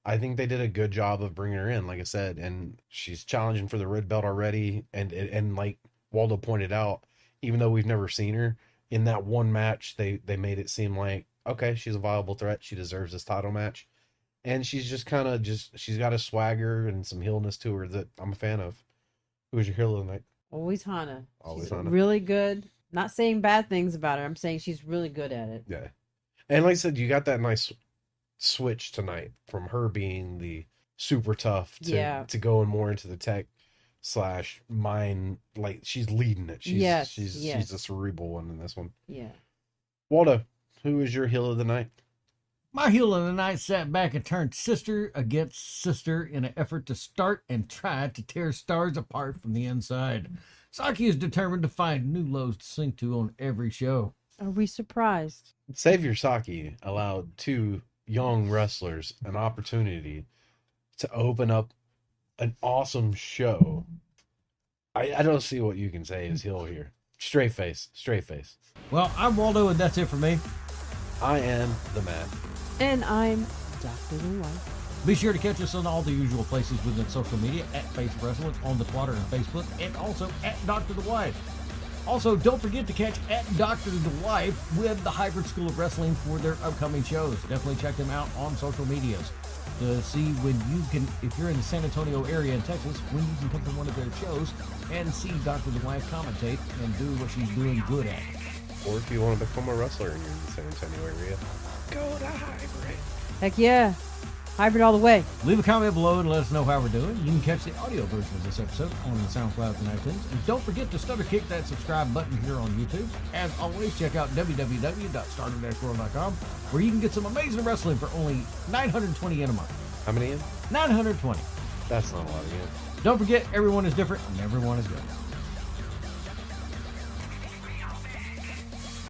I think they did a good job of bringing her in, like I said, and she's challenging for the red belt already. And like Waldo pointed out, even though we've never seen her, in that one match, they made it seem like, okay, she's a viable threat. She deserves this title match. And she's just kind of she's got a swagger and some heelness to her that I'm a fan of. Who's your heel of the night? Always Hana. Always She's Hana. really good. Not saying bad things about her. I'm saying she's really good at it. Yeah. And like I said, you got that nice switch tonight from her being the super tough to going more into the tech / mind. Like she's leading it. She's the cerebral one in this one. Yeah. Waldo, who is your heel of the night? My heel of the night sat back and turned sister against sister in an effort to start and try to tear Stars apart from the inside. Saki is determined to find new lows to sink to on every show. Are we surprised? Savior Saki allowed two young wrestlers an opportunity to open up an awesome show. I don't see what you can say is heel here. Straight face. Well, I'm Waldo, and that's it for me. I am the man. And I'm Dr. The Wife. Be sure to catch us on all the usual places within social media at Face Wrestling, on the Twitter and Facebook, and also at Dr. The Wife. Also, don't forget to catch at Dr. The Wife with the Hybrid School of Wrestling for their upcoming shows. Definitely check them out on social medias to see when you can, if you're in the San Antonio area in Texas, when you can come to one of their shows and see Dr. The Wife commentate and do what she's doing good at. Or if you want to become a wrestler and you're in the San Antonio area, go to Hybrid. Heck yeah. Hybrid all the way. Leave a comment below and let us know how we're doing. You can catch the audio version of this episode on the SoundCloud and iTunes. And don't forget to stutter kick that subscribe button here on YouTube. As always, check out www.stardom-world.com where you can get some amazing wrestling for only $920 in a month. How many in? 920. That's not a lot of yen. Don't forget, everyone is different and everyone is good.